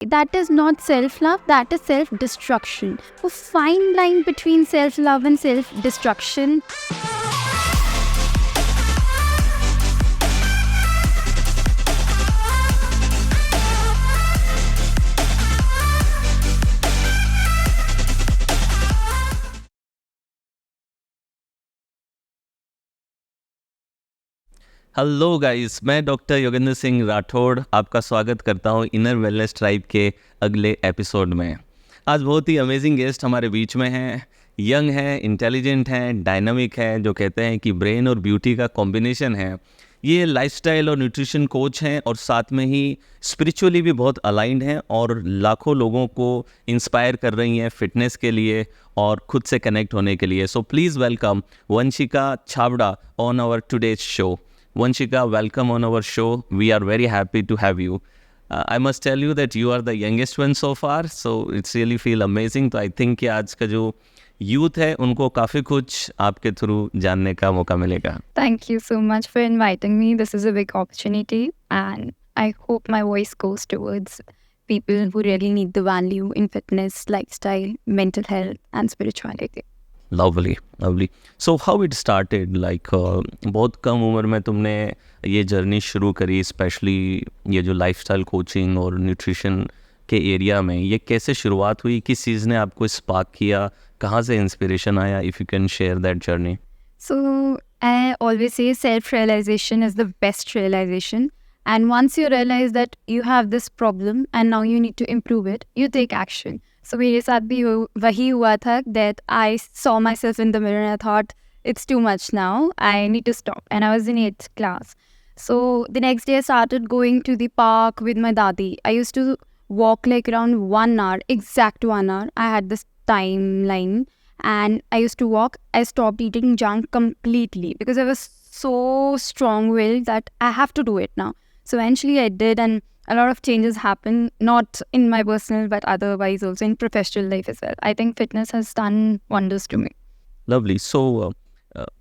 That is not self-love, that is self-destruction. A fine line between self-love and self-destruction. Hello guys, मैं doctor Yogendra Singh Rathore आपका स्वागत करता हूं inner wellness tribe के अगले एपिसोड में। आज बहुत ही अमेजिंग गेस्ट हमारे बीच में हैं। यंग हैं, इंटेलिजेंट हैं, डायनामिक हैं, जो कहते हैं कि ब्रेन और ब्यूटी का कॉम्बिनेशन है। ये लाइफस्टाइल और न्यूट्रिशन कोच हैं और साथ में ही स्पिरिचुअली भी बहुत अलाइंड हैं और लाखों लोगों को इंस्पायर कर रही हैं फिटनेस के लिए और खुद से कनेक्ट होने के लिए। So please welcome Vanshika Chhabra on our today's show. Vanshika, welcome on our show. We are very happy to have you. I must tell you that you are the youngest one so far, so it's really feel amazing. तो I think कि आज का जो youth है उनको काफ़ी कुछ आपके थ्रू जानने का मौका मिलेगा। Thank you so much for inviting me. This is a big opportunity and I hope my voice goes towards people who really need the value in fitness, lifestyle, mental health and spirituality. Lovely lovely. So how it started like बहुत कम उम्र में तुमने ये journey शुरू करी, specially ये जो lifestyle coaching और न्यूट्रिशन के एरिया में, ये कैसे शुरुआत हुई? किस चीज़ ने आपको स्पार्क किया? कहाँ से इंस्पिरेशन आया? If you can share that journey. So I always say self-realization is the best realization. And once you realize that you have this problem and now you need to improve it, you take action. So मेरे साथ भी वही हुआ था that I saw myself in the mirror and I thought it's too much now. I need to stop. And I was in 8th class. So the next day I started going to the park with my dadi. I used to walk like around 1 hour, exact 1 hour. I had this timeline and I used to walk. I stopped eating junk completely because I was so strong-willed that I have to do it now. So eventually I did, and a lot of changes happened, not in my personal but otherwise also in professional life as well. I think fitness has done wonders to me. Lovely. So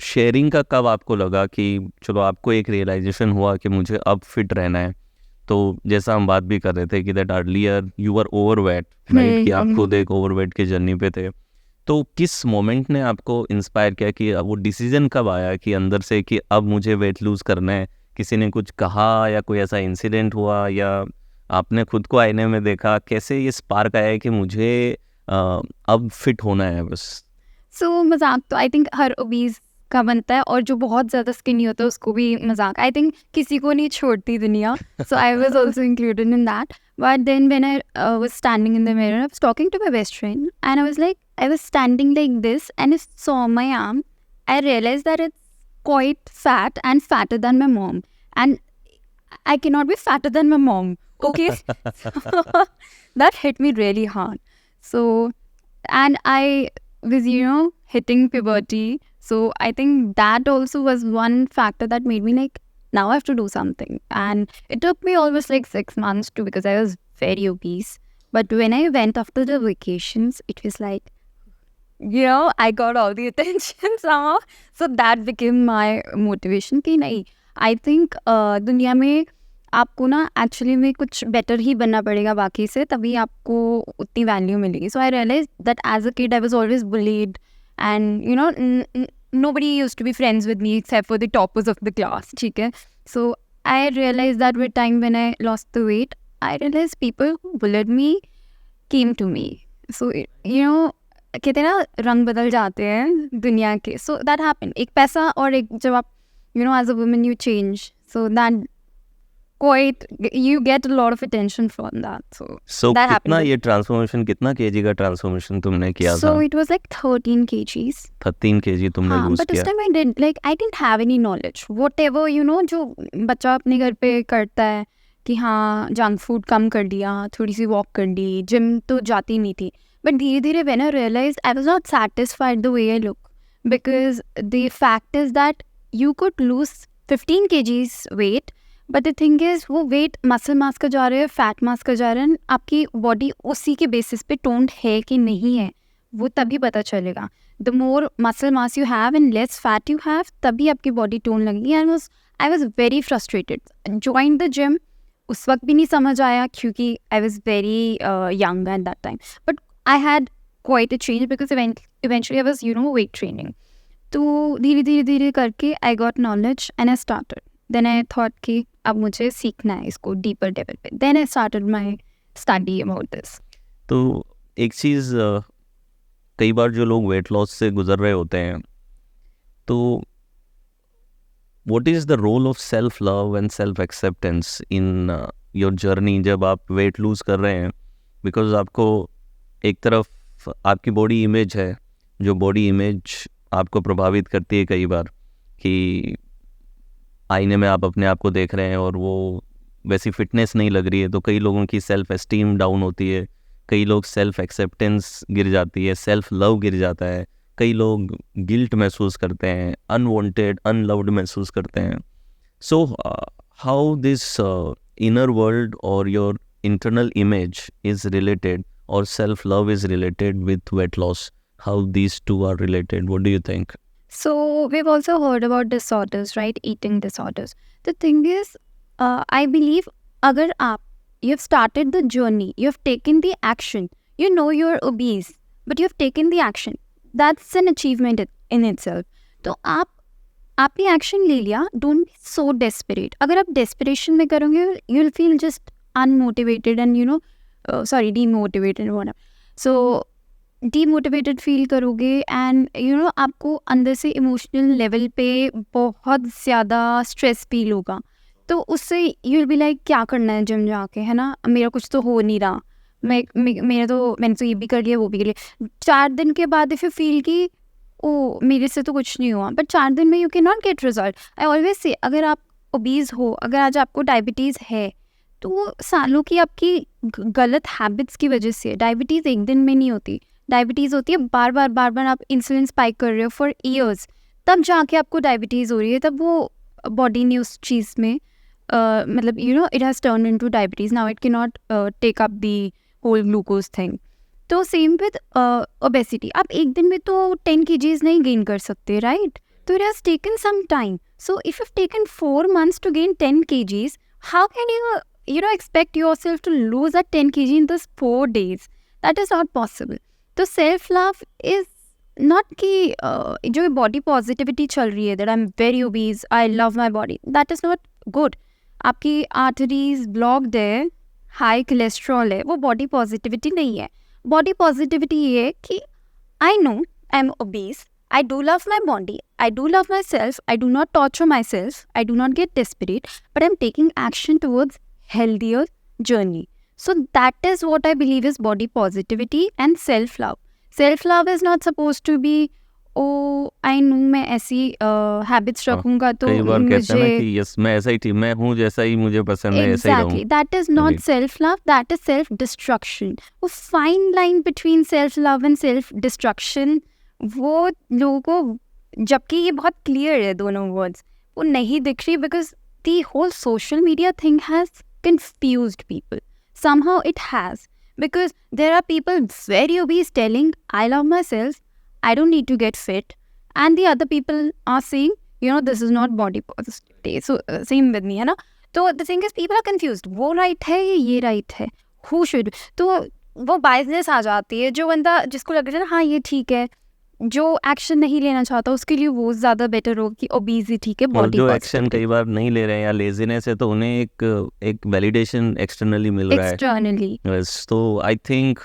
sharing का कब आपको लगा कि चलो आपको एक realisation हुआ कि मुझे अब फिट रहना है? तो जैसा हम बात भी कर रहे थे कि that earlier you are overweight, right, कि आप खुद एक ओवरवेट की जर्नी पे थे। तो किस मोमेंट ने आपको इंस्पायर किया कि वो डिसीजन कब आया कि अंदर से कि अब मुझे वेट लूज़ करना है? किसी ने कुछ कहा या कोई ऐसा इंसिडेंट हुआ या आपने खुद को आईने में देखा? कैसे ये स्पार्क आया कि मुझे अब फिट होना है बस? सो मजाक तो आई थिंक हर ओबीज का बनता है और जो बहुत ज़्यादा स्किनी होता है उसको भी मजाक, आई थिंक किसी को नहीं छोड़ती दुनिया. So I was also included in that. But then when I was standing in the mirror, I was talking to my best friend and I was like, I was standing like this and I saw my arm. I realized that it's quite fat and fatter than my mom. And I cannot be fatter than my mom. Okay. That hit me really hard. So, and I was, hitting puberty. So I think that also was one factor that made me like, now I have to do something. And it took me almost like 6 months too because I was very obese. But when I went after the vacations, it was like, I got all the attention somehow. So that became my motivation कि नहीं, I think दुनिया में आपको ना actually में कुछ better ही बनना पड़ेगा बाकी से, तभी आपको उतनी वैल्यू मिलेगी. So I realise that as a kid I was always bullied and nobody used to be friends with me except for the toppers of the class. ठीक है. So I realized that with time when I lost the weight, I realized people who bullied me came to me. So कहते हैं ना रंग बदल जाते हैं दुनिया के. So that happened. एक पैसा और एक जब आप as a woman you change. So that quite you get a lot of attention from that. So that happened. कितना ये ट्रांसफॉर्मेशन, कितना केजी का ट्रांसफॉर्मेशन तुमने किया था? So it was like 13 kgs. 13 KG तुमने लूज but किया? उस time I didn't have any knowledge. Whatever जो बच्चा अपने घर पे करता है कि हाँ जंक फूड कम कर दिया, थोड़ी सी वॉक कर ली, जिम तो जाती नहीं थी. But धीरे धीरे when I realized I was not satisfied the way I look, because the fact is that you could lose 15 kgs weight, but the thing is वो weight muscle mass का जा रहा है, fat mass का जा रहा है, आपकी body उसी के basis पे toned है कि नहीं है वो तभी पता चलेगा. The more muscle mass you have and less fat you have, तभी आपकी body tone लगेगी. And I was very frustrated. Joined the gym. उस वक्त भी नहीं समझ आया क्योंकि I was very young at that time, but I had quite a change because eventually I was weight training. तो धीरे धीरे धीरे करके I got knowledge and I started. Then I thought कि अब मुझे सीखना है इसको डीपर लेवल पे. Then I started my study about this. तो एक चीज़, कई बार जो लोग वेट लॉस से गुजर रहे होते हैं, तो what is the role of self love and self acceptance in your journey जब आप वेट लूज़ कर रहे हैं? बिकॉज आपको एक तरफ आपकी बॉडी इमेज है, जो बॉडी इमेज आपको प्रभावित करती है कई बार, कि आईने में आप अपने आप को देख रहे हैं और वो वैसी फिटनेस नहीं लग रही है, तो कई लोगों की सेल्फ एस्टीम डाउन होती है, कई लोग सेल्फ एक्सेप्टेंस गिर जाती है, सेल्फ लव गिर जाता है, कई लोग गिल्ट महसूस करते हैं, अनवांटेड अनलव्ड महसूस करते हैं. So how this inner world और your internal image is related, or self love is related with weight loss? How these two are related? What do you think? So we've also heard about disorders, right? Eating disorders. The thing is, I believe agar you've started the journey, you've taken the action, you know you're obese, but you've taken the action. That's an achievement in itself. तो आपने action ले लिया. Don't be so desperate. अगर आप desperation में करोगे, you will feel just unmotivated and demotivated whatever. So demotivated feel करोगे and आपको अंदर से इमोशनल लेवल पे बहुत ज़्यादा स्ट्रेस फील होगा. तो उससे यू विल बी लाइक क्या करना है जिम जाके, है ना, मेरा कुछ तो हो नहीं रहा, मैंने तो ये भी कर लिया वो भी कर लिया. 4 दिन के बाद इफ़ यू फील कि ओ मेरे से तो कुछ नहीं हुआ, बट 4 दिन में you can not get result. I always say अगर आप ओबीज हो, अगर आज आपको डायबिटीज़ है, तो वो सालों की आपकी गलत हैबिट्स की वजह से. डायबिटीज़ एक दिन में नहीं होती. डायबिटीज़ होती है बार बार आप इंसुलिन स्पाइक कर रहे हो फॉर ईयर्स, तब जाके आपको डायबिटीज़ हो रही है. तब वो बॉडी ने उस चीज़ में मतलब it has turn into diabetes. Now it can not take up the whole glucose thing. तो सेम विद ओबेसिटी. आप एक दिन में तो 10 kgs नहीं गेन कर सकते, राइट? तो it has taken some time. So if you taken 4 months to gain 10 kgs, how can you expect yourself to lose that 10 kg in those 4 days? That is not possible. तो self love is not कि जो body positivity चल रही है, that I'm very obese, I love my body, that is not good. आपकी arteries blocked है, high cholesterol है, वो body positivity नहीं है. Body positivity ये है कि I know I'm obese, I do love my body, I do love myself, I do not torture myself, I do not get desperate, but I'm taking action towards healthier journey. So that is what I believe is body positivity and self love. Self love is not supposed to be I know मैं ऐसी habits रखूंगा तो कई बार कहते हैं ना मुझे कि यस मैं ऐसा ही थी, मैं हूँ जैसा ही मुझे पसंद है, ऐसा ही रहूँ. exactly, that is not Right. self love, that is self destruction. वो fine line between self love and self destruction, वो लोगों को, जबकि ये बहुत clear है दोनों words, वो नहीं दिख रही because the whole social media thing has confused people. Somehow it has, because there are people very obese telling I love myself, I don't need to get fit, and the other people are saying this is not body positivity. So same with me, है ना. तो the thing is people are confused, वो right है ये right है, who should. तो वो biasness आ जाती है. जो बंदा जिसको लग रहा है ना हाँ ये ठीक है, जो एक्शन नहीं लेना चाहता उसके लिए वो ज़्यादा बेटर हो कि ओबेसिटी के और बॉडी जो एक्शन कई बार नहीं ले रहे हैं या लेजीनेस है, तो उन्हें एक वैलिडेशन एक्सटर्नली मिल रहा है. एक्सटर्नली. Yes, तो आई थिंक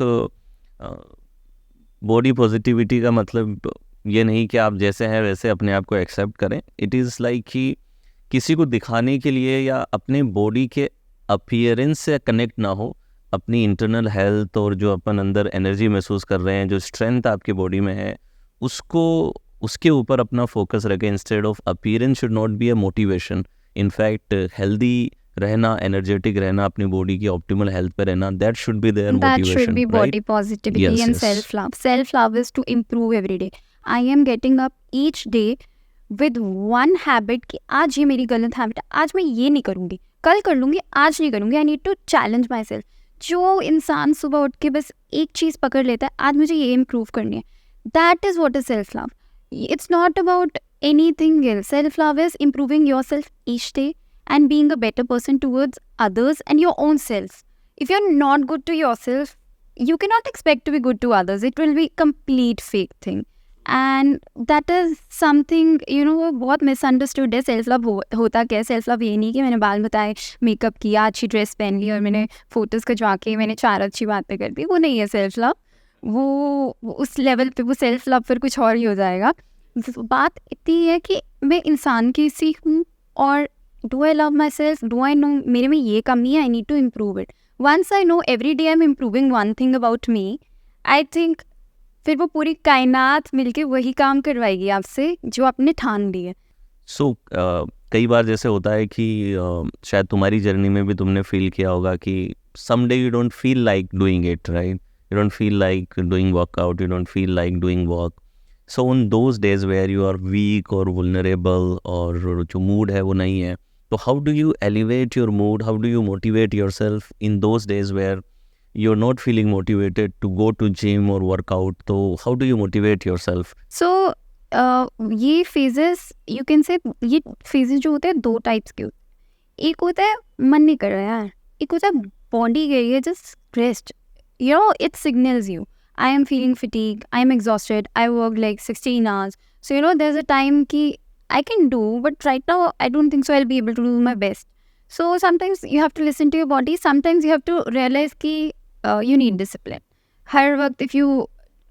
बॉडी पॉजिटिविटी का मतलब ये नहीं कि आप जैसे हैं वैसे अपने आप को एक्सेप्ट करें. इट इज़ लाइक कि किसी को दिखाने के लिए या अपने बॉडी के अपीयरेंस से कनेक्ट ना हो, अपनी इंटरनल हेल्थ और जो अपन अंदर एनर्जी महसूस कर रहे हैं, जो स्ट्रेंथ आपकी बॉडी में है, उसके ऊपर अपना फोकस रखें. Instead of appearance should not be a motivation. In fact healthy रहना, एनर्जेटिक रहना, अपनी बॉडी की ऑप्टिमल हेल्थ पे रहना, that should be there That motivation. should be body positivity Yes, and yes. self-love. Self-love is to improve every day. I am getting up each day with one habit कि आज ये मेरी गलत habit है, आज मैं ये नहीं करूँगी, कल कर लूँगी, आज नहीं करूँगी. I need to challenge myself. जो इंसान सुबह उठ के बस एक चीज़ पकड़ लेता है, आज मुझे ये इम्प्रूव करनी है, that is what is self love. It's not about anything else. Self love is improving yourself each day and being a better person towards others and your own self. If you're not good to yourself, you cannot expect to be good to others. It will be complete fake thing. And that is something, वो बहुत misunderstood है. Self love होता क्या है? Self love ये नहीं कि मैंने बाल बताए, मेकअप किया, अच्छी ड्रेस पहन ली और मैंने फोटोज़ खिंचवा के मैंने 4 अच्छी बातें कर दी. वो नहीं है सेल्फ लव. वो उस लेवल पे वो सेल्फ लव फिर कुछ और ही हो जाएगा. बात इतनी है कि मैं इंसान की सी हूँ और do I love myself, do I know मेरे में ये कमी है, I need to improve it. Once I know every day I am improving one thing about me, I think फिर वो पूरी कायनात मिलके वही काम करवाएगी आपसे जो आपने ठान ली है. सो कई बार जैसे होता है कि शायद तुम्हारी जर्नी में भी तुमने फील किया होगा कि some day you don't feel like doing it, right? You don't feel like doing workout, you don't feel like doing work. So on those days where you are weak और vulnerable और जो mood है वो नहीं है, तो how do you elevate your mood, how do you motivate yourself in those days where you're not feeling motivated to go to gym or work out? So how do you motivate yourself? So ये phases you can say, ये phases जो होते हैं 2 types के होते हैं. एक होता है मन नहीं कर रहा यार, एक होता है बॉडी गई है just rest. It signals you, I am feeling fatigued, I am exhausted, I worked like 16 hours. So there's a time कि I can do, but right now I don't think so I'll be able to do my best. So sometimes you have to listen to your body. Sometimes you have to realize कि you need discipline. हर वक्त if you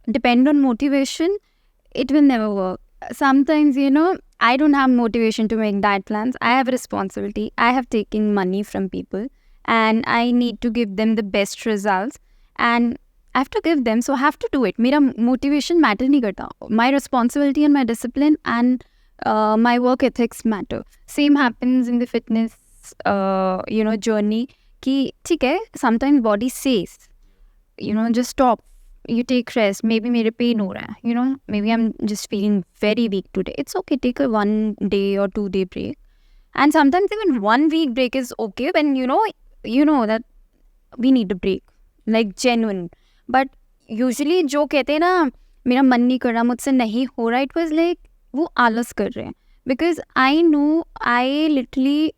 depend on motivation, it will never work. Sometimes, I don't have motivation to make diet plans. I have responsibility. I have taken money from people and I need to give them the best results. And I have to give them, so I have to do it. मेरा motivation matter नहीं करता. My responsibility and my discipline and my work ethics matter. Same happens in the fitness, journey. कि ठीक है, sometimes body says, just stop, you take rest, maybe मेरे pen हो रहा है, maybe I'm just feeling very weak today. It's okay, take a 1 day or 2 day break. And sometimes even 1 week break is okay when you know that we need a break, like genuine. But usually जो कहते हैं ना मेरा मन नहीं कर रहा, मुझसे नहीं हो रहा, it was like वो आलस कर रहे हैं. Because I know I literally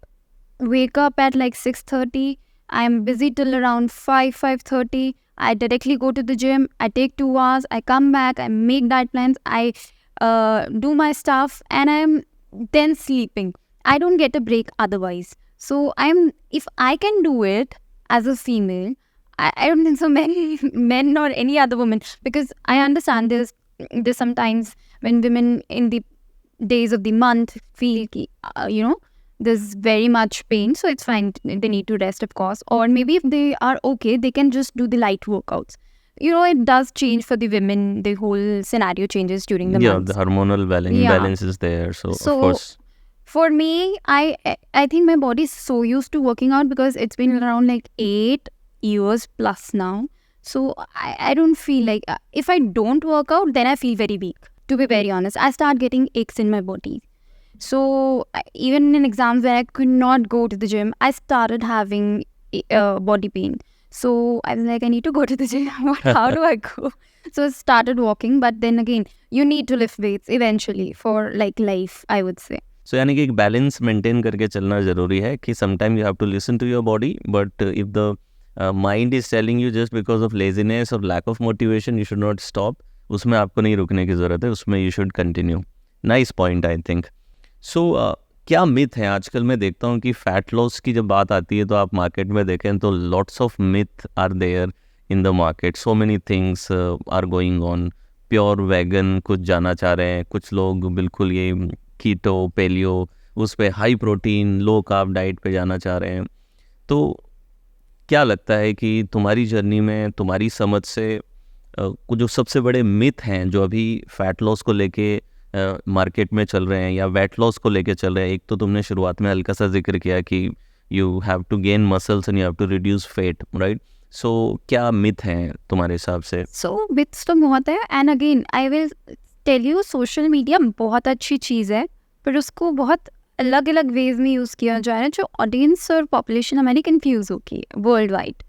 wake up at like 6:30, I'm busy till around 5:30. I directly go to the gym, I take 2 hours, I come back, I make diet plans, I do my stuff, and I'm then sleeping. I don't get a break otherwise. So if I can do it as a female, I don't think so men or any other woman, because I understand there's sometimes when women in the days of the month feel there's very much pain, so it's fine, they need to rest, of course. Or maybe if they are okay, they can just do the light workouts. It does change for the women, the whole scenario changes during the months. The hormonal balance is there, so of course. For me, I think my body is so used to working out because it's been around like 8 years plus now. So I don't feel like if I don't work out, then I feel very weak, to be very honest. I start getting aches in my body. So even in exams where I could not go to the gym, I started having body pain. So I was like, I need to go to the gym. How do I go? So I started walking, but then again, you need to lift weights eventually for like life, I would say. So यानी कि एक balance maintain करके चलना ज़रूरी है कि sometime you have to listen to your body, but if the mind is telling you just because of laziness और lack of motivation, you should not stop. उसमें आपको नहीं रुकने की ज़रूरत है, उसमें you should continue. Nice point I think. So क्या मिथ है आजकल? मैं देखता हूँ कि फैट लॉस की जब बात आती है तो आप मार्केट में देखें तो lots of myth are there in the market. So many things are going on. Pure vegan कुछ जाना चाह रहे हैं, कुछ लोग बिल्कुल ये कीटो पेलियो उस पे high protein low carb diet पे जाना चाह रहे हैं. तो क्या लगता है कि तुम्हारी जर्नी में, तुम्हारी समझ से कुछ जो सबसे बड़े मिथ हैं जो अभी फैट लॉस को लेके मार्केट में चल रहे हैं या वेट लॉस को लेके चल रहे हैं? एक तो तुमने शुरुआत में हल्का सा जिक्र किया कि you have to gain muscles and you have to reduce fat, right? So क्या मिथ हैं तुम्हारे हिसाब से? सो मिथ्स तो बहुत है, and again I will tell you, social media बहुत अच्छी चीज़ है, पर उसको बहुत अलग अलग वेज में यूज़ किया जा रहा है, जो ऑडियंस और पॉपुलेशन हमारी कंफ्यूज होगी वर्ल्ड वाइड.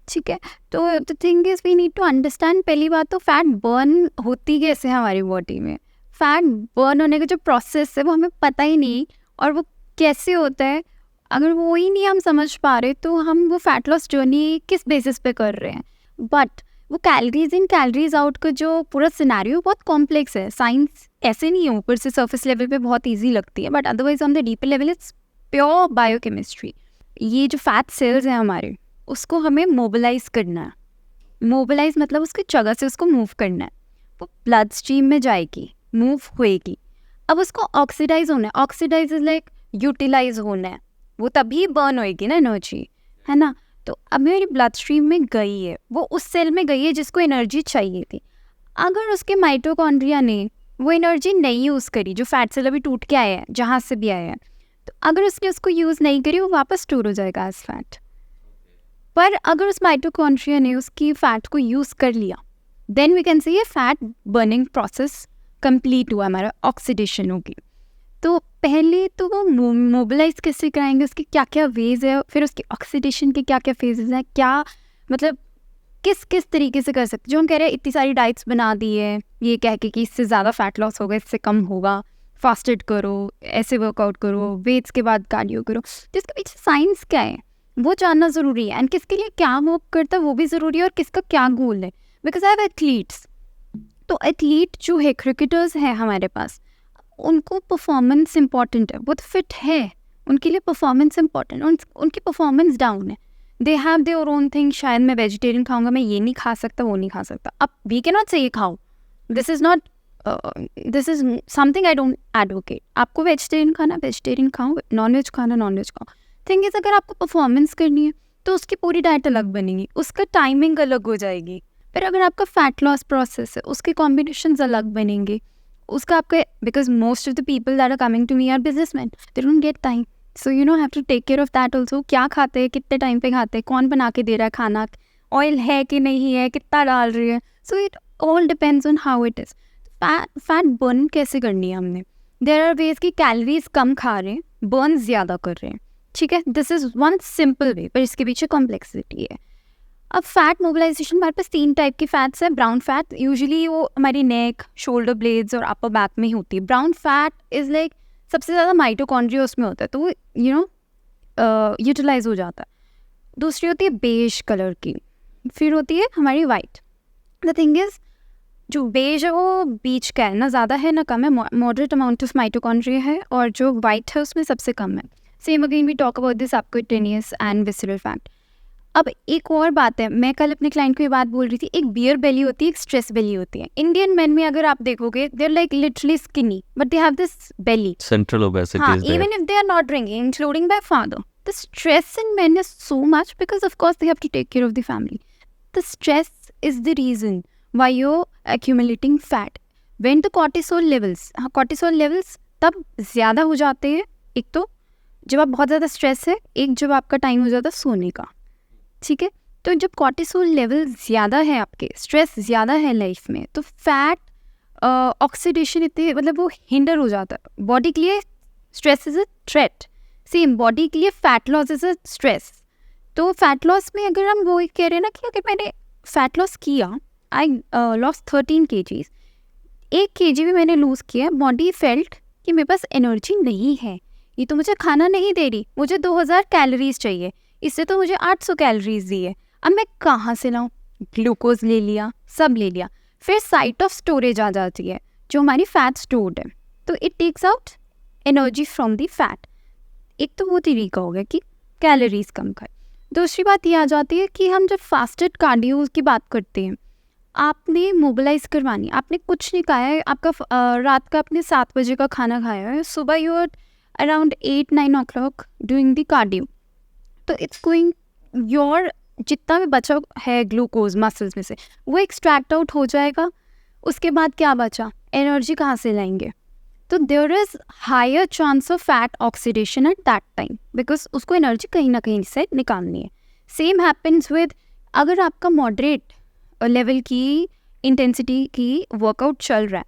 ठीक है, तो the thing is we need to understand. पहली बात तो फैट बर्न होती कैसे है हमारी बॉडी में. फैट बर्न होने का जो प्रोसेस है वो हमें पता ही नहीं, और वो कैसे होता है अगर वो ही नहीं हम समझ पा रहे तो हम वो फैट लॉस जर्नी किस बेसिस पे कर रहे हैं. बट वो कैलोरीज इन कैलोरीज आउट का जो पूरा सिनेरियो बहुत कॉम्प्लेक्स है. साइंस ऐसे नहीं है ऊपर से सर्फेस लेवल पे बहुत ईजी लगती है, but otherwise on the deeper level it's pure biochemistry. ये जो फैट सेल्स हैं हमारे, उसको हमें मोबिलाइज करना है. मोबिलाइज मतलब उसकी जगह से उसको मूव करना है. वो ब्लड स्ट्रीम में जाएगी, मूव होएगी. अब उसको ऑक्सीडाइज होना है. ऑक्सीडाइज इज लाइक यूटिलाइज होना है. वो तभी बर्न होएगी ना एनर्जी, है ना. तो अब मेरी ब्लड स्ट्रीम में गई है, वो उस सेल में गई है जिसको एनर्जी चाहिए थी. अगर उसके माइटोकॉन्ड्रिया ने वो एनर्जी नहीं यूज़ करी, जो फैट सेल अभी टूट के आया है, जहाँ से भी आया है, तो अगर उसने उसको यूज़ नहीं करी, वो वापस स्टोर हो जाएगा एज फैट. पर अगर उस माइटोकॉन्ड्रिया ने उसकी फैट को यूज़ कर लिया, देन वी कैन से ये फैट बर्निंग प्रोसेस कंप्लीट हुआ, हमारा ऑक्सीडेशन होगी. तो पहले तो वो मोबिलाइज कैसे कराएंगे, उसके क्या क्या वेज है, फिर उसकी ऑक्सीडेशन के क्या क्या फेजेस हैं, क्या मतलब किस किस तरीके से कर सकते. जो हम कह रहे हैं इतनी सारी डाइट्स बना दी है ये कह के कि इससे ज़्यादा फैट लॉस होगा, इससे कम होगा, फास्टेड करो, ऐसे वर्कआउट करो, वेट्स के बाद कार्डियो करो. तो इसके पीछे साइंस क्या है वो जानना ज़रूरी है, एंड किसके लिए क्या वर्क करता है वो भी ज़रूरी है, और किसका क्या गोल है. Because I have athletes. तो एथलीट जो है, क्रिकेटर्स हैं हमारे पास, उनको परफॉर्मेंस इंपॉर्टेंट है. वो तो फिट है, उनके लिए परफॉर्मेंस इंपॉर्टेंट. उनकी परफॉर्मेंस डाउन है. They have their own thing. शायद मैं वेजिटेरियन खाऊंगा, मैं ये नहीं खा सकता, वो नहीं खा सकता. अब वी कैन नॉट से ये खाओ. This is something I don't advocate. आपको वेजिटेरियन खाना वेजिटेरियन खाओ, नॉन वेज खाना नॉन वेज खाओ. थिंग इज अगर आपको परफॉर्मेंस करनी है तो उसकी पूरी डाइट अलग बनेगी, उसका टाइमिंग अलग हो जाएगी. फिर अगर आपका फैट लॉस प्रोसेस है, उसके कॉम्बिनेशंस अलग बनेंगे. उसका आपका, because most of the people that are coming to me are businessman, they don't get time. So you know have to take care of that also. क्या खाते हैं, कितने टाइम पे खाते हैं, कौन बना के दे रहा है खाना, ऑयल है कि नहीं है, कितना डाल रही है. So it all depends on how it is. Fat burn कैसे करनी है हमने. देयर आर वेज कि कैलोरीज कम खा रहे हैं, बर्न ज़्यादा कर रहे हैं. ठीक है, this is one simple way, पर इसके पीछे कॉम्प्लेक्सिटी है. अब फैट मोबिलाइजेशन, हमारे पास 3 टाइप की फैट्स है. ब्राउन फैट यूजुअली वो हमारी नेक, शोल्डर ब्लेड्स और अपर बैक में ही होती है. ब्राउन फैट इज़ लाइक सबसे ज़्यादा माइटोकॉन्ड्रिया उसमें होता है, तो वो यूटिलाइज हो जाता है. दूसरी होती है बेज कलर की, फिर होती है हमारी वाइट. द थिंग इज़ जो बेज है वो बीच का है, ना ज़्यादा है ना कम है, मॉडरेट अमाउंट ऑफ माइटोकॉन्ड्रिया है. और जो वाइट है उसमें सबसे कम है. Same again we talk about this subcutaneous and visceral fat. अब एक और बात है, मैं कल अपने क्लाइंट को ये बात बोल रही थी, एक बियर बेली होती है, एक स्ट्रेस बेली होती है. इंडियन मेन में अगर आप देखोगे, they are like literally skinny, but they have this belly. Central obesity हाँ, is there. even if they are not drinking, including by father, the stress in men is so much because of course they have to take care of the family. The stress is the reason why you're accumulating fat. When the cortisol levels तब ज़्यादा हो जाते हैं. एक तो जब आप बहुत ज़्यादा स्ट्रेस है, एक जब आपका टाइम हो जाता है सोने का. ठीक है, तो जब कॉर्टिसोल लेवल ज़्यादा है, आपके स्ट्रेस ज़्यादा है लाइफ में, तो फैट ऑक्सीडेशन इतने मतलब वो हिंडर हो जाता है. बॉडी के लिए stress is a threat, same body के लिए fat loss is a stress. तो फैट लॉस में अगर हम वो कह रहे हैं ना कि अगर मैंने फैट लॉस किया, आई लॉस 13 kgs, 1 kg भी मैंने लूज़ किया, बॉडी फेल्ट कि मेरे पास एनर्जी नहीं है, ये तो मुझे खाना नहीं दे रही, मुझे 2000 कैलोरीज चाहिए, इससे तो मुझे 800 कैलोरीज दी है, अब मैं कहाँ से लाऊं. ग्लूकोज ले लिया, सब ले लिया. फिर साइट ऑफ स्टोरेज आ जाती है जो हमारी फैट स्टोर्ड है, तो it takes out energy from the fat. एक तो वो तरीका हो गया कि कैलोरीज कम खाए. दूसरी बात ये आ जाती है कि हम जब फास्टेड कार्डियो की बात करते हैं, आपने मोबिलाइज करवानी, आपने कुछ नहीं खाया है, आपका रात का आपने 7 बजे का खाना खाया है, सुबह you are around 8-9 o'clock doing the cardio, तो इट्स गोइंग योर जितना भी बचा है ग्लूकोज मसल्स में से वो एक्सट्रैक्ट आउट हो जाएगा. उसके बाद क्या बचा, एनर्जी कहाँ से लाएंगे. तो there is higher chance of fat oxidation at that time, because उसको एनर्जी कहीं ना कहीं से निकालनी है. सेम हैपन्स विद अगर आपका मॉडरेट लेवल की इंटेंसिटी की वर्कआउट चल रहा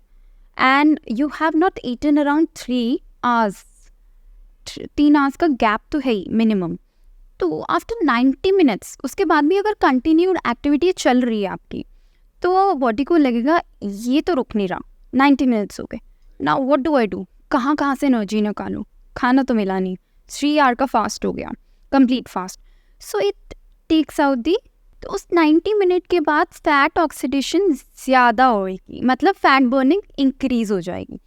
है and you have not eaten around 3 hours, 3 hours का गैप तो है ही मिनिमम. तो आफ्टर 90 minutes उसके बाद भी अगर कंटिन्यूड एक्टिविटी चल रही है आपकी, तो बॉडी को लगेगा ये तो रुक नहीं रहा, 90 minutes हो गए, now what do I do, कहाँ से एनर्जी निकालूँ, खाना तो मिला नहीं. 3 आवर का फास्ट हो गया, complete fast. So it takes out the, तो उस 90 मिनट के बाद फैट ऑक्सीडेशन ज़्यादा होएगी, मतलब फैट बर्निंग इंक्रीज हो जाएगी.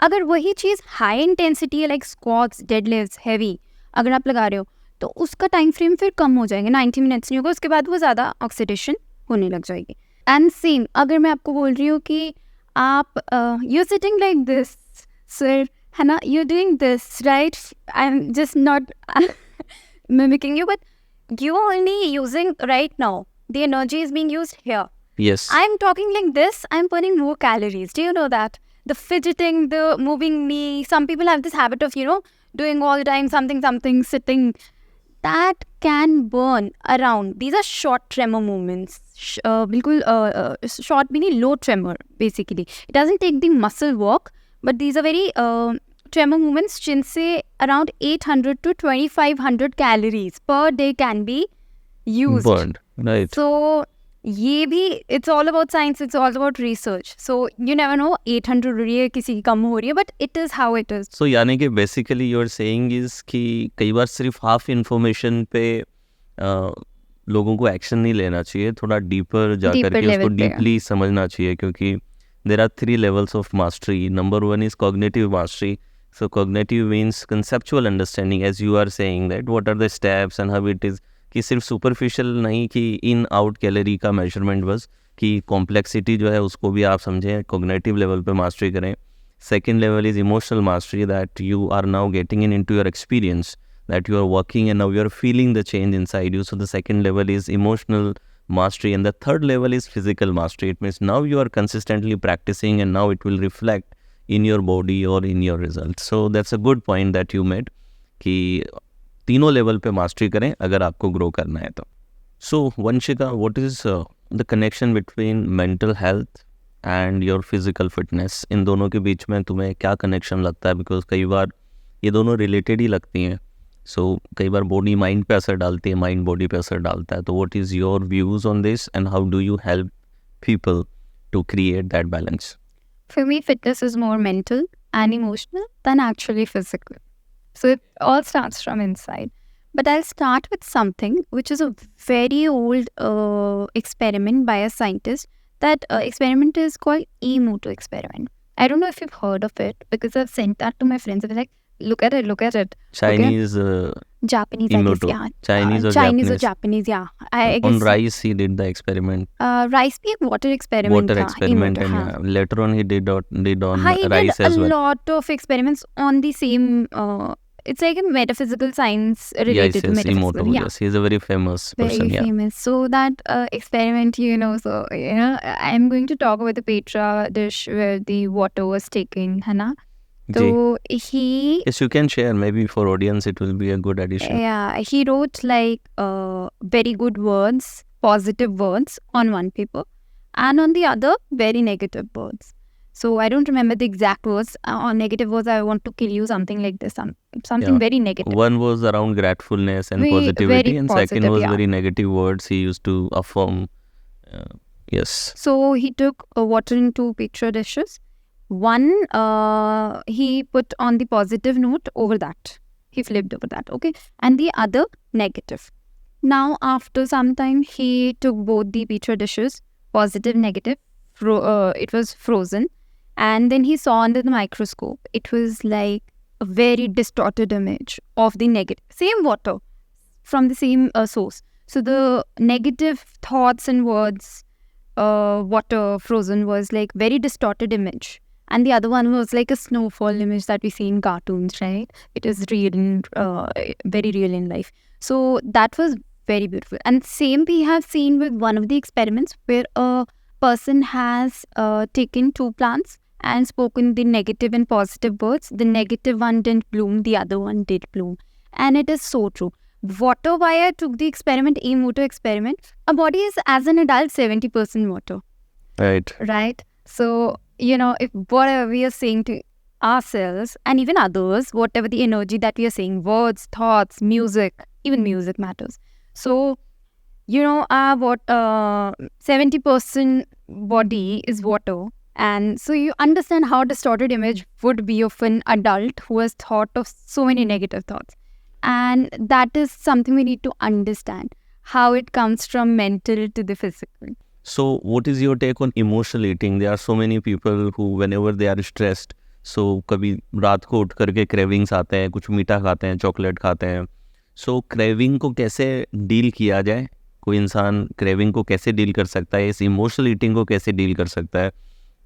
अगर वही चीज़ हाई इंटेंसिटी है लाइक स्क्वाट्स, डेडलिफ्ट्स, हैवी अगर आप लगा रहे हो, तो उसका टाइम फ्रेम फिर कम हो जाएगा, 90 मिनट्स नहीं होगा, उसके बाद वो ज़्यादा ऑक्सीडेशन होने लग जाएगी. एंड सेम अगर मैं आपको बोल रही हूँ कि आप you sitting like this sir, है ना, you doing this right, I am just not mimicking you, but you only using right now, the energy is being used here. Yes. I'm talking like this, I'm burning more calories. Do you know that? The fidgeting, the moving knee, some people have this habit of, doing all the time something, sitting. That can burn around. These are short tremor movements. बिल्कुल short भी नहीं, low tremor basically. It doesn't take the muscle work, but these are very tremor movements जिनसे around 800 to 2500 calories per day can be used. Burned, right. So ये भी it's all about science, it's all about research. So you never know 800 हो रही है, किसी की कम हो रही है, but it is how it is. So यानी कि बेसिकली यूर सेइंग इज कि कई बार सिर्फ हाफ इंफॉर्मेशन पे लोगों को एक्शन नहीं लेना चाहिए, थोड़ा डीपर जा Deeper करके उसको level पे. डीपली समझना चाहिए, क्योंकि there are 3 levels of mastery. Number 1 is cognitive mastery. So cognitive means conceptual understanding, as you are saying that what are the steps and how it is, कि सिर्फ superficial नहीं कि इन आउट कैलोरी का measurement बस, कि complexity जो है उसको भी आप समझें, cognitive level पे mastery करें. Second level is emotional mastery, that you are now getting into your experience, that you are working and now you are feeling the change inside you. So the second level is emotional mastery, and the third level is physical mastery. It means now you are consistently practicing and now it will reflect in your body or in your results. So that's a good point that you made, कि तीनों level पे mastery करें अगर आपको grow करना है तो. So Vanshika, what is the connection between mental health and your physical fitness? इन दोनों के बीच में तुम्हें क्या कनेक्शन लगता है? बिकॉज कई बार ये दोनों रिलेटेड ही लगती हैं. सो कई बार बॉडी माइंड पे असर डालती है, माइंड बॉडी पे असर डालता है. तो what is your views on this and how do you help people to create that balance? For me, fitness is more mental and emotional than actually physical. So it all starts from inside. But I'll start with something which is a very old experiment by a scientist. That experiment is called E-motor experiment. I don't know if you've heard of it, because I've sent that to my friends. They're like, look at it. Chinese, Japanese, I guess, E-motor. yeah. Chinese or Chinese or Japanese? Japanese, yeah. I guess. On rice he did the experiment. Rice भी एक water experiment Water था, experiment, E-motor, and हाँ. yeah, later on he did on हाँ, he rice did as a well. lot of experiments on the same. It's like a metaphysical science related to Yes, metaphysical. Emoto. Yeah, Yes, he's a very famous very person. Yeah. famous. So that experiment, I'm going to talk about the Petra dish where the water was taken, है ना? जी. So he, Yes, you can share. Maybe for audience it will be a good addition. yeah, he wrote like very good words, positive words on one paper, and on the other, very negative words. So I don't remember the exact words. On negative words, I want to kill you, something like this, something Yeah. very negative. One was around gratefulness and Very positivity, and second positive, was yeah. very negative words he used to affirm. Yes. So he took water in 2 petri dishes. One, he put on the positive note over that. He flipped over that, okay? And the other, negative. Now, after some time, he took both the petri dishes, positive, negative. It was frozen. And then he saw under the microscope. It was like a very distorted image of the negative. Same water from the same source. So the negative thoughts and words, water frozen, was like very distorted image. And the other one was like a snowfall image that we see in cartoons, right? It is real, very real in life. So that was very beautiful. And same we have seen with one of the experiments where a person has taken 2 plants and spoken the negative and positive words. The negative one didn't bloom, the other one did bloom. And it is so true. Water, why I took the experiment, E-motor experiment, our body is as an adult 70% water. Right? So, if whatever we are saying to ourselves and even others, whatever the energy that we are saying, words, thoughts, music, even music matters. So, our 70% body is water. And so you understand how distorted image would be of an adult who has thought of so many negative thoughts. And that is something we need to understand, how it comes from mental to the physical. So what is your take on emotional eating? There are so many people who whenever they are stressed, so कभी रात को उठ करके cravings आते हैं, कुछ मीठा खाते हैं, चॉकलेट खाते हैं. सो क्रेविंग को कैसे डील किया जाए? कोई इंसान क्रेविंग को कैसे डील कर सकता है? इस इमोशनल ईटिंग को कैसे डील कर सकता है?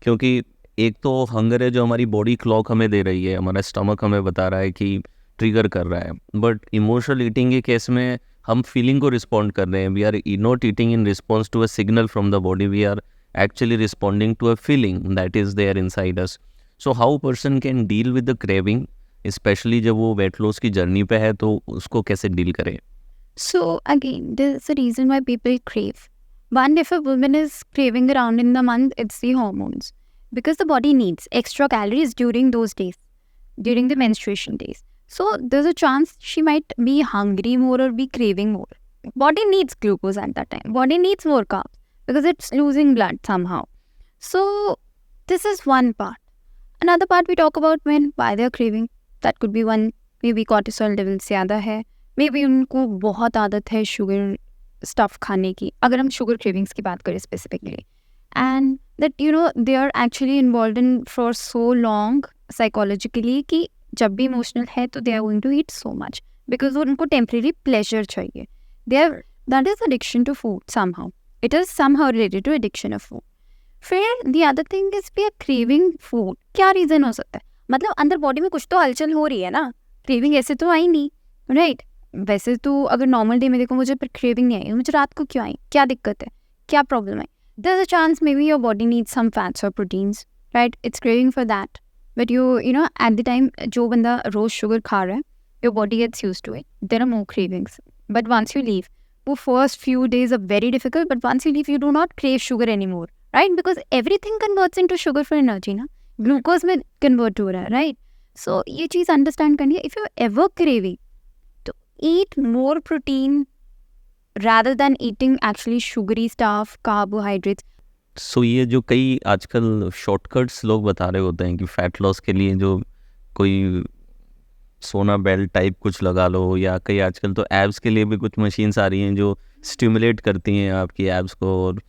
क्योंकि एक तो हंगर है जो हमारी बॉडी क्लॉक हमें दे रही है, हमारा स्टमक हमें बता रहा है कि ट्रिगर कर रहा है, बट इमोशनल ईटिंग के केस में हम फीलिंग को रिस्पॉन्ड कर रहे हैं. We are not eating in response to a signal from the body, we are actually responding to a feeling that is there inside us. So how person can deal with the craving, especially जब वो weight loss की journey पे है, तो उसको कैसे deal करें? So again, there's a reason why people crave. One, if a woman is craving around in the month, it's the hormones. Because the body needs extra calories during those days, during the menstruation days. So there's a chance she might be hungry more or be craving more. Body needs glucose at that time. Body needs more carbs because it's losing blood somehow. So this is one part. Another part we talk about when why they're craving. That could be one, maybe cortisol levels ज़्यादा है. Maybe उनको बहुत आदत है sugar stuff खाने की, अगर हम शुगर क्रेविंग्स की बात करें specifically. And that they are actually involve in for so long psychologically कि जब भी इमोशनल है तो they are going to eat so much because उनको टेम्परेरी प्लेजर चाहिए. They are that is addiction to food somehow. It is somehow related to addiction of food. फिर the other thing is we are craving food. क्या reason हो सकता है? मतलब अंदर body में कुछ तो हलचल हो रही है ना. क्रेविंग ऐसे तो आई नहीं, राइट? वैसे तो अगर नॉर्मल डे में देखो मुझे पर क्रेविंग नहीं आई, मुझे रात को क्यों आई? क्या दिक्कत है? क्या प्रॉब्लम है? There is a chance maybe your body needs some fats और proteins, right? It's craving for that. But you know at the time जो बंदा रोज शुगर खा रहा है, your body gets used to it. There are more cravings. But once you leave, वो first few days are very difficult, but once you leave you do not crave sugar any more, right? Because everything converts into sugar for energy ना, glucose में convert हो रहा है, right? सो ये चीज़ understand करनी है. If you ever craving, eat more protein rather than eating actually sugary stuff, carbohydrates. सो ये जो कई आजकल शॉर्टकट्स लोग बता रहे होते हैं कि फैट लॉस के लिए जो कोई सोना बेल्ट टाइप कुछ लगा लो, या कई आजकल तो एब्स के लिए भी कुछ मशीन्स आ रही हैं जो स्टिमुलेट करती हैं आपकी एब्स को और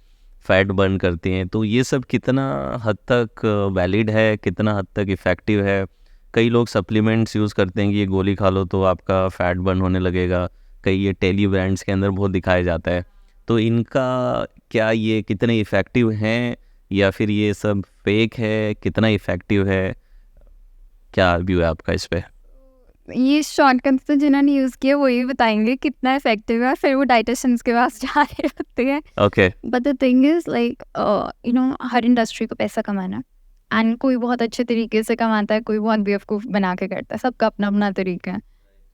फैट बर्न करती हैं. तो ये सब कितना हद तक वैलिड है, कितना हद तक इफ़ेक्टिव है? कई लोग सप्लीमेंट्स यूज़ करते हैं कि ये गोली खा लो तो आपका फैट बर्न होने लगेगा. कई ये टेली ब्रांड्स के अंदर बहुत दिखाया जाता है. तो इनका क्या, ये कितने इफ़ेक्टिव हैं या फिर ये सब फेक है? कितना इफ़ेक्टिव है? क्या व्यू है आपका इस पे? ये शॉर्टकट्स तो जिन्होंने यूज़ किए वही बताएंगे कितना इफेक्टिव है, फिर वो डाइटिशियंस के पास जा रहे होते हैं. Okay. But the thing is like her industry को पैसा कमाना है. एंड कोई बहुत अच्छे तरीके से कमाता है, कोई बहुत बेवकूफ़ बना के करता है. सबका अपना अपना तरीका है.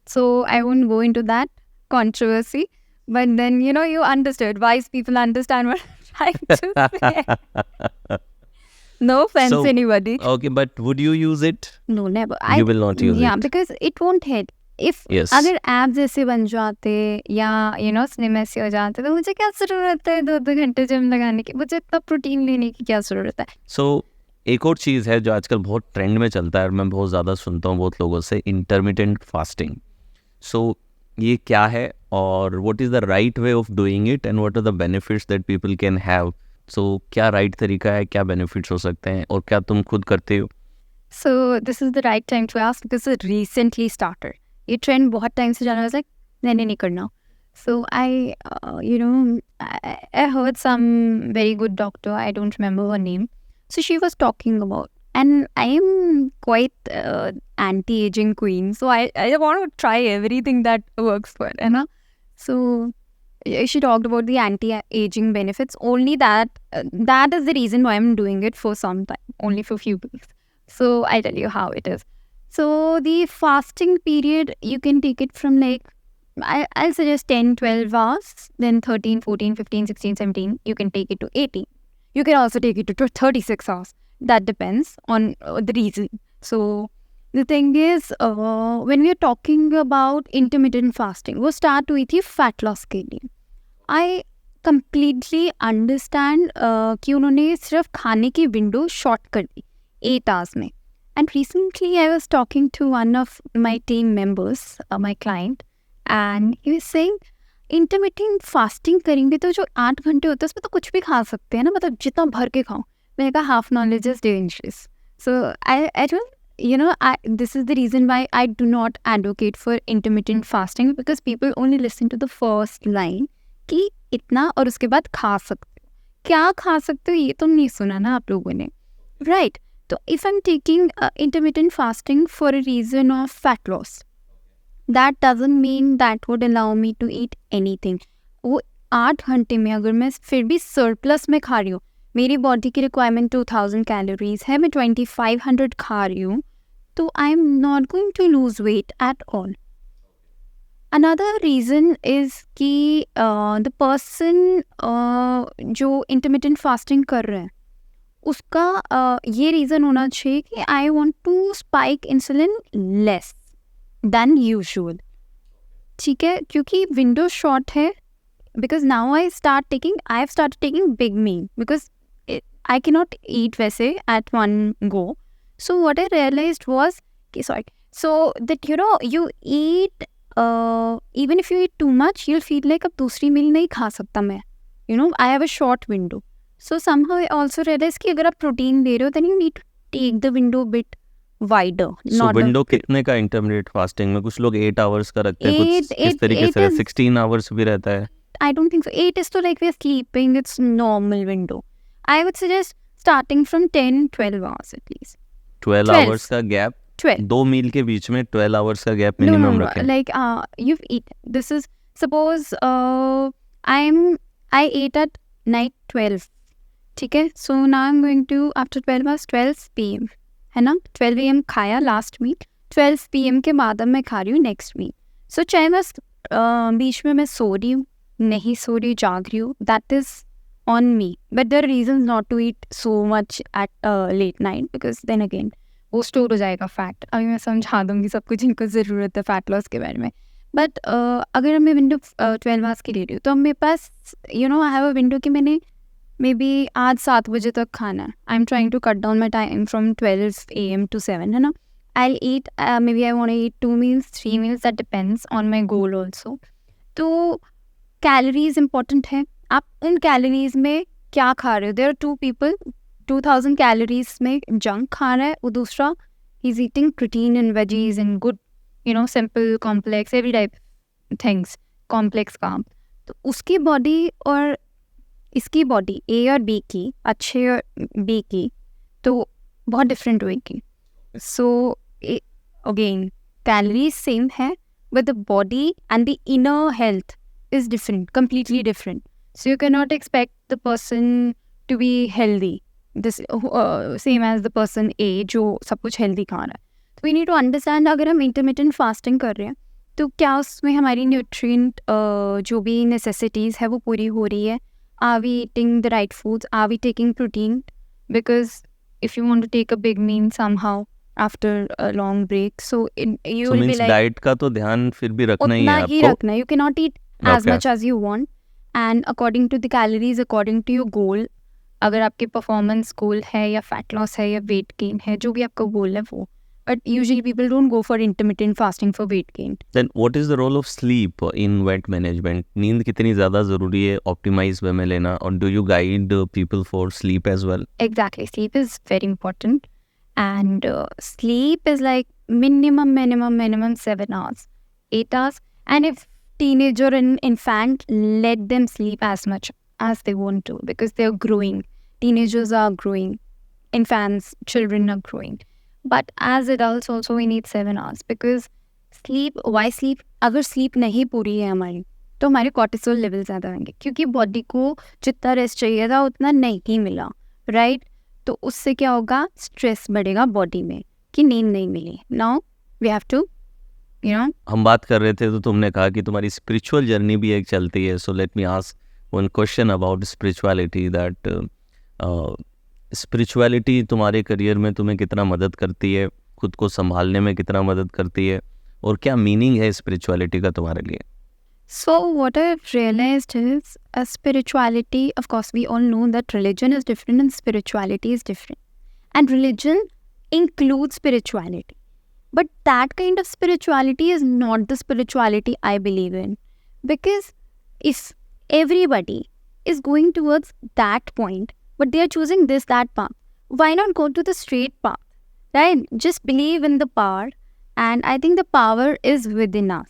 So I won't go into that controversy, but then you understood. Wise people understand what I'm trying to say. No offense, So, anybody. Okay, but would you use it? No, never. You will not use Yeah, it. because it won't hit. If Yes. अगर abs ऐसे बन जाते या slim ऐसे हो जाते तो मुझे क्या ज़रूरत है 2-2 घंटे जिम लगाने की? मुझे इतना प्रोटीन लेने की क्या ज़रूरत है? सो एक और चीज़ है जो आजकल बहुत ट्रेंड में चलता है और मैं बहुत ज़्यादा सुनता हूँ बहुत लोगों से, इंटरमिटेंट फास्टिंग. सो ये क्या है और what is the right way of doing it and what are the benefits that people can have? So क्या राइट तरीका है, क्या बेनिफिट्स हो सकते हैं और क्या तुम खुद करते हो? So this is the right time to ask because it recently started. ये ट्रेंड बहुत टाइम से जाना, लाइक मैंने नहीं करना. So I heard some very good doctor, I don't remember her name. So she was talking about, and I am quite anti-aging queen. So I want to try everything that works for her, है ना? So she talked about the anti-aging benefits. Only that is the reason why I'm doing it for some time, only for few weeks. So I'll tell you how it is. So the fasting period, you can take it from like, I'll suggest 10, 12 hours, then 13, 14, 15, 16, 17. You can take it to 18. You can also take it to 36 hours. That depends on the reason. So the thing is, when we are talking about intermittent fasting, वो start हुई थी fat loss के लिए. I completely understand कि उन्होंने सिर्फ खाने की विंडो शॉर्ट कर दी 8 hours में. And recently I was talking to one of my team members, my client, and he was saying intermittent fasting करेंगे तो जो 8 घंटे होते हैं उसमें तो कुछ भी खा सकते हैं ना, मतलब जितना भर के खाओ. मैंने कहा half knowledge is dangerous. So I don't, you know, this is the reason why I do not advocate for intermittent fasting, because people only listen to the first line कि इतना और उसके बाद खा सकते हो. क्या खा सकते हो ये तो नहीं सुना ना आप लोगों ने, राइट? तो if I am taking intermittent fasting for a reason of fat loss, that doesn't mean that would allow me to eat anything. वो 8 घंटे में अगर मैं फिर भी सरप्लस में खा रही हूँ, मेरी बॉडी की रिक्वायरमेंट 2000 कैलोरीज है, मैं 2500 खा रही हूँ, तो I am not going to lose weight at all. Another reason is कि द पर्सन जो इंटरमिटेंट फास्टिंग कर रहे हैं उसका ये रीज़न होना चाहिए कि I want to spike insulin less than usual. ठीक है, क्योंकि विंडो शॉर्ट है. Because now I have start taking big meal because I can not eat वैसे at one go. So what I realised was so that you eat, even if you eat too much you'll feel like अब दूसरी मील नहीं खा सकता मैं. I have a short window. So somehow I also realized कि अगर आप protein ले रहे हो then you need to take the window a bit wider. So window कितने का इंटरमिटेंट फास्टिंग में? कुछ लोग 8 आवर्स का रखते हैं, कुछ इस तरीके से 16 आवर्स भी रहता है. I don't think so. 8 is to like we're sleeping, it's normal window. I would suggest starting from 10-12 hours at least. 12 hours का गैप, 12. 2 मील के बीच में 12 आवर्स का गैप मिनिमम रखें. Like you've eaten. This is suppose I ate at night 12. ठीक है, so now I'm going to after 12 hours 12 PM है ना, 12 AM खाया लास्ट मील, 12 PM के बाद अब मैं खा रही हूँ नेक्स्ट मील. सो चाहे बस बीच में मैं सो रही हूँ, नहीं सो रही, जाग रही हूँ, that is on me. But there are reasons not to eat so much at late night because then again वो स्टोर हो जाएगा फैट. अभी मैं समझा दूंगी सब कुछ इनको ज़रूरत है फैट लॉस के बारे में. बट अगर मैं विंडो 12 आवर्स की ले रही हूँ तो अब मेरे पास आई हैव अ विंडो कि मैंने मे बी आज 7 बजे तक खाना है. I am trying to cut down my time from 12 AM to 7, है ना. I'll eat, maybe I want to eat 2 meals, 3 meals, that depends on my goal also. तो कैलोरीज इम्पोर्टेंट है. आप उन कैलोरीज में क्या खा रहे हो? देयर आर 2 people, 2000 कैलोरीज में जंक खा रहा है, वो दूसरा he is eating protein and veggies and good simple complex every type things, complex काम. तो उसकी बॉडी और इसकी बॉडी ए और बी की, अच्छे और बी की, तो बहुत डिफरेंट होएगी. सो अगेन कैलोरीज सेम है but the body and the inner health is different, completely different. So you cannot expect the person to be healthy, this same as the person A जो सब कुछ healthy खा रहा है. So we need to understand अगर हम intermittent fasting कर रहे हैं तो क्या उसमें हमारी nutrient जो भी necessities है वो पूरी हो रही है. Are we eating the right foods? Are we taking protein? Because if you want to take a big meal somehow after a long break, so you will be like diet का तो ध्यान फिर भी रखना ही है उतना ही आपको. रखना. You cannot eat as much as you want and according to the calories, according to your goal. अगर आपके performance goal है या fat loss है या weight gain है, जो भी आपका goal है वो. But usually people don't go for intermittent fasting for weight gain. Then what is the role of sleep in weight management? नींद कितनी ज़्यादा ज़रूरी है optimize वे में लेना, और do you guide people for sleep as well? Exactly, sleep is very important. And sleep is like minimum 7 hours, 8 hours. And if teenager and infant, let them sleep as much as they want to because they're growing. Teenagers are growing, infants, children are growing. But as adults also we need 7 hours because sleep, why sleep? अगर sleep नहीं पूरी है हमारी तो हमारे cortisol level ज़्यादा होंगे क्योंकि बॉडी को जितना रेस्ट चाहिए था उतना नहीं मिला, राइट? तो उससे क्या होगा? स्ट्रेस बढ़ेगा बॉडी में कि नींद नहीं मिली. नाउ वी हैव टू हम बात कर रहे थे तो तुमने कहा कि तुम्हारी स्पिरिचुअल जर्नी भी एक चलती है. So let me ask one question about spirituality, that spirituality तुम्हारे करियर में तुम्हें कितना मदद करती है, खुद को संभालने में कितना मदद करती है, और क्या मीनिंग है स्पिरिचुअलिटी का तुम्हारे लिए? So what I've realized is a spirituality, of course we all know that religion is different and spirituality is different. And religion includes spirituality. But that kind of spirituality is not the spirituality I believe in. Because if everybody is going towards that point, but they are choosing that path, why not go to the straight path? Right? Just believe in the power. And I think the power is within us.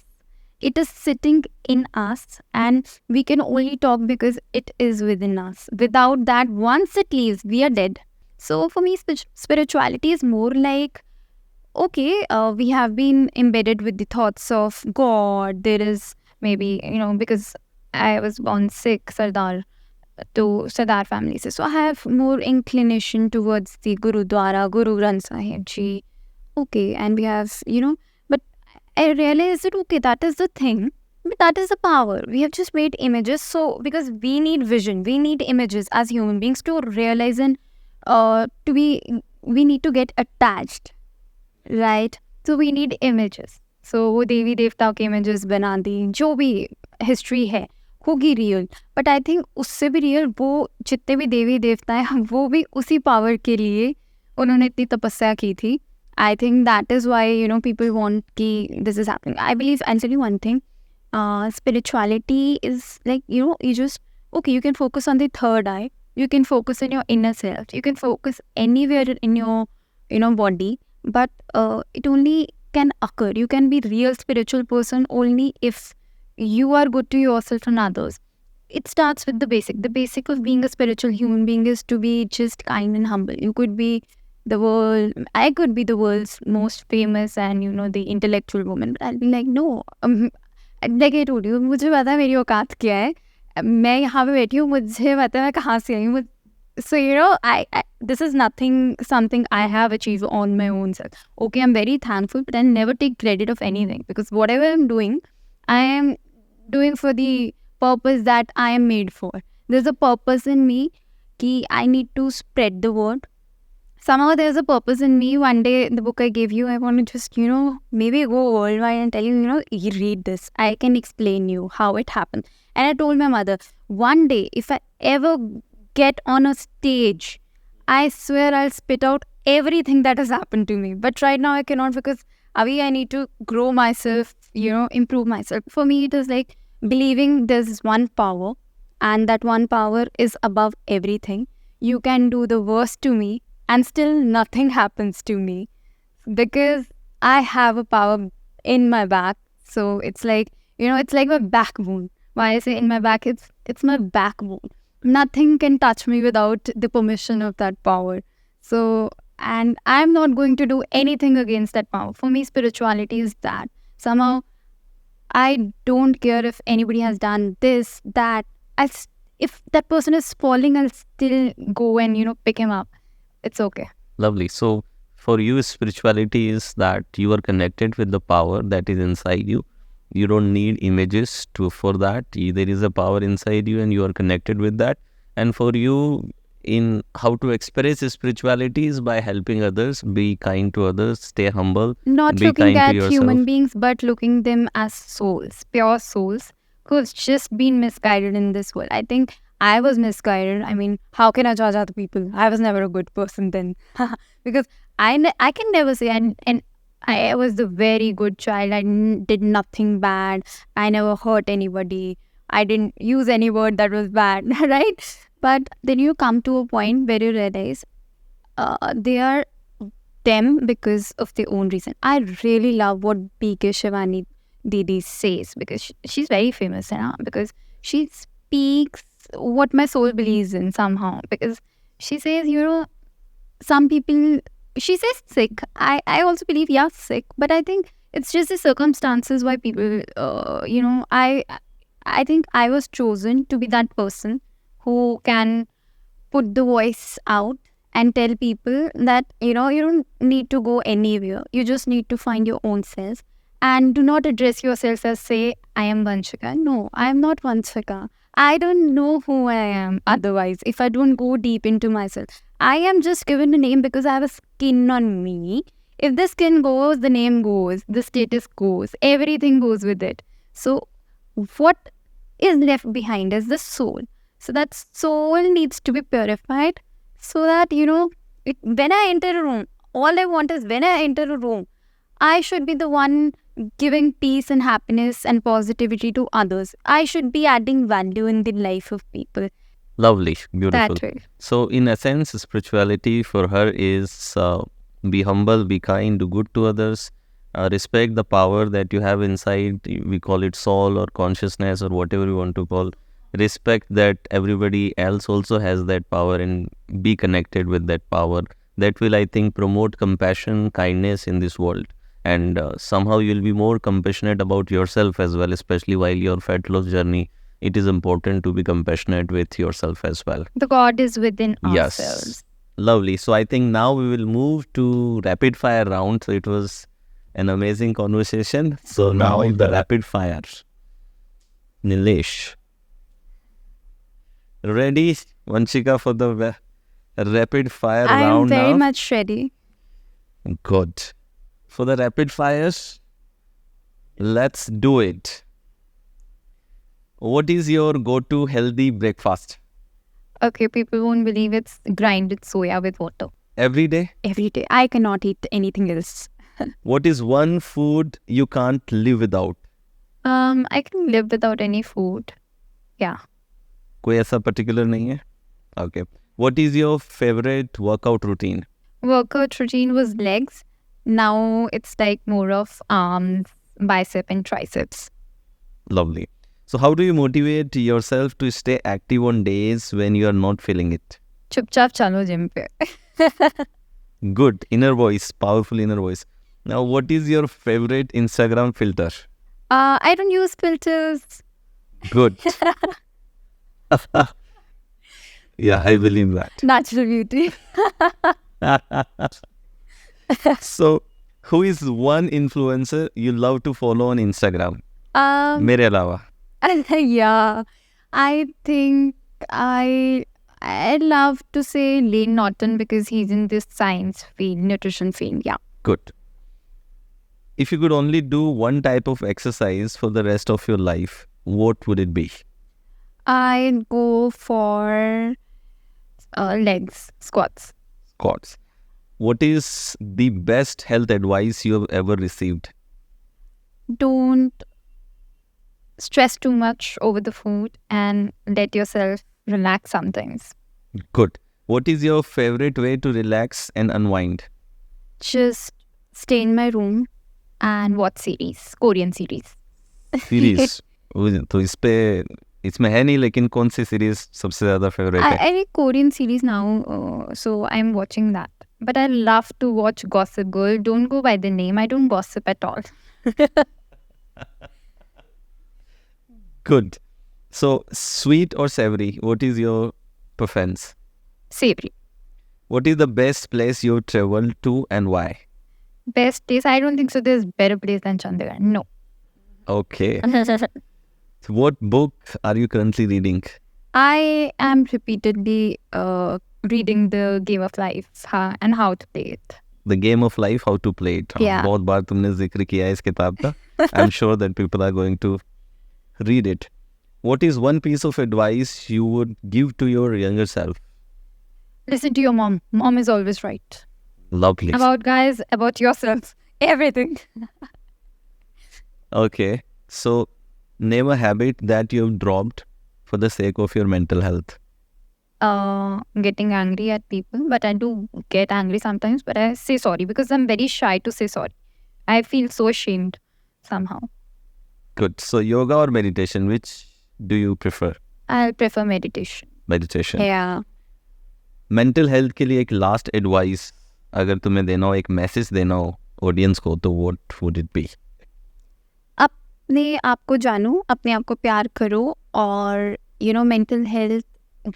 It is sitting in us, and we can only talk because it is within us. Without that, once it leaves, we are dead. So for me, spirituality is more like, okay, we have been embedded with the thoughts of God. There is maybe, because I was born Sikh, to Sardar family. So I have more inclination towards the Gurudwara, Guru Granth Sahib Ji. Okay, and we have, but I realized that, okay, that is the thing, but that is the power. We have just made images. So, because we need vision, we need images as human beings to realize and we need to get attached, right? So, we need images. So, वो देवी देवताओं के images बना दी, जो भी history है, होगी real. But I think उससे भी real वो जितने भी देवी देवता हैं, वो भी उसी power के लिए उन्होंने इतनी तपस्या की थी. I think that is why, people want ki this is happening. I believe, I'll tell you one thing. Spirituality is like, you just, okay, you can focus on the third eye. You can focus on your inner self. You can focus anywhere in your, body. But it only can occur. You can be real spiritual person only if you are good to yourself and others. It starts with the basic. The basic of being a spiritual human being is to be just kind and humble. You could be I could be the world's most famous and, the intellectual woman. But I'll be like, no. Like I told you, मुझे पता है मेरी औकात क्या है. मैं यहाँ पे बैठी हूँ, मुझे पता है मैं कहाँ से आई हूँ. So, I this is something I have achieved on my own self. Okay, I'm very thankful, but I never take credit of anything. Because whatever I'm doing, I am doing for the purpose that I am made for. There's a purpose in me that I need to spread the word. Somehow there's a purpose in me. One day, the book I gave you, I want to just, maybe go worldwide and tell you, you read this. I can explain you how it happened. And I told my mother, one day, if I ever get on a stage, I swear I'll spit out everything that has happened to me. But right now I cannot because Avi, I need to grow myself, improve myself. For me, it is like believing there's one power and that one power is above everything. You can do the worst to me and still nothing happens to me because I have a power in my back. So it's like, it's like my backbone. Why I say in my back, it's my backbone. Nothing can touch me without the permission of that power. So, and I'm not going to do anything against that power. For me, spirituality is that. Somehow, I don't care if anybody has done this, that. If that person is falling, I'll still go and, pick him up. It's okay. Lovely. So for you, spirituality is that you are connected with the power that is inside you. You don't need images for that. There is a power inside you and you are connected with that. And for you, in how to express spirituality is by helping others, be kind to others, stay humble, not be looking kind at to yourself. Human beings, but looking them as souls, pure souls, who's just been misguided in this world. I think I was misguided. I mean, how can I judge other people? I was never a good person then. Because I can never say, and I was the very good child. I did nothing bad. I never hurt anybody. I didn't use any word that was bad, right? But then you come to a point where you realize they are them because of their own reason. I really love what B.K. Shivani Didi says because she's very famous, because she speaks what my soul believes in somehow. Because she says, some people, she says sick. I also believe, yeah, sick. But I think it's just the circumstances why people, I think I was chosen to be that person who can put the voice out and tell people that, you don't need to go anywhere. You just need to find your own self. And do not address yourself as, say, I am Vanshika. No, I am not Vanshika. I don't know who I am otherwise if I don't go deep into myself. I am just given a name because I have a skin on me. If the skin goes, the name goes, the status goes, everything goes with it. So what is left behind is the soul. So that soul needs to be purified so that, when I enter a room, all I want is when I enter a room, I should be the one giving peace and happiness and positivity to others. I should be adding value in the life of people. Lovely, beautiful. That way. So, in a sense, spirituality for her is be humble, be kind, do good to others, respect the power that you have inside. We call it soul or consciousness or whatever you want to call. Respect that everybody else also has that power and be connected with that power. That will, I think, promote compassion, kindness in this world. And somehow you'll be more compassionate about yourself as well, especially while your fat loss journey. It is important to be compassionate with yourself as well. The God is within Yes. ourselves. Lovely. So I think now we will move to rapid fire round. So it was an amazing conversation. So now the rapid fire. Nilesh. Ready, Vanshika, for the rapid fire I am round very now? much ready. Good. For the rapid fires, let's do it. What is your go-to healthy breakfast? Okay, people won't believe it's grinded soya with water. Every day? Every day. I cannot eat anything else. What is one food you can't live without? I can live without any food. Yeah. कोई ऐसा particular नहीं है? Okay. What is your favorite workout routine? Workout routine was legs. Now it's like more of arms, bicep and triceps. Lovely. So how do you motivate yourself to stay active on days when you are not feeling it? Chupchap chalo gym pe. Good. Inner voice. Powerful inner voice. Now, what is your favorite Instagram filter? I don't use filters. Good. Yeah, I believe that. Natural beauty. So, who is one influencer you love to follow on Instagram? मेरे अलावा. Yeah. I think I'd love to say Lane Norton because he's in this science field, nutrition field. Yeah. Good. If you could only do one type of exercise for the rest of your life, what would it be? I'd go for legs, squats. Squats. What is the best health advice you have ever received? Don't stress too much over the food and let yourself relax sometimes. Good. What is your favorite way to relax and unwind? Just stay in my room and watch series, Korean series. Series तो इसमें है नहीं, लेकिन कौन सी series सबसे ज्यादा favourite है? I like Korean series now, so I'm watching that. But I love to watch Gossip Girl. Don't go by the name. I don't gossip at all. Good. So, sweet or savory, what is your preference? Savory. What is the best place you've traveled to and why? Best place? I don't think so. There's better place than Chandigarh. No. Okay. So what book are you currently reading? I am repeatedly reading The Game of Life and how to play it. The Game of Life, How to Play It. Yeah. बहुत बार तुमने जिक्र किया है इस किताब का. I'm sure that people are going to read it. What is one piece of advice you would give to your younger self? Listen to your mom. Mom is always right. Lovely. About guys, about yourself, everything. Okay. So, name a habit that you've dropped for the sake of your mental health. Getting angry at people, but I do get angry sometimes, but I say sorry because I'm very shy to say sorry. I feel so ashamed somehow. Good. So, yoga or meditation, which do you prefer? I'll prefer meditation. Meditation. Yeah. Mental health के लिए एक last advice अगर तुम्हें देना हो, एक message देना हो ऑडियंस को, तो व्हाट वुड इट बी? अपने आप को जानो, अपने आप को प्यार करो और मेंटल हेल्थ,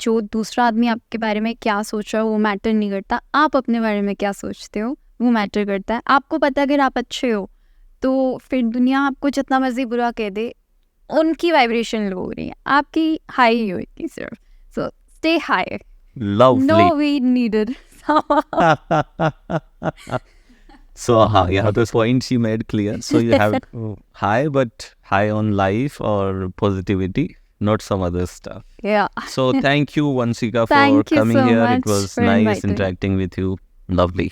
जो दूसरा आदमी आपके बारे में क्या सोच रहा है वो मैटर नहीं करता. आप अपने बारे में क्या सोचते हो वो मैटर करता है. आपको पता है अगर आप अच्छे हो तो फिर दुनिया आपको जितना मर्जी बुरा कह दे, उनकी वाइब्रेशन लो हो रही है, आपकी हाई ही होगी सिर्फ. So stay high. Lovely. No weed needed. So, yeah, the point she made clear. So, you have high, but high on life or positivity, not some other stuff. Yeah. So, thank you, Vanshika, for Thank you coming so here. much It was for nice inviting. interacting with you. Lovely.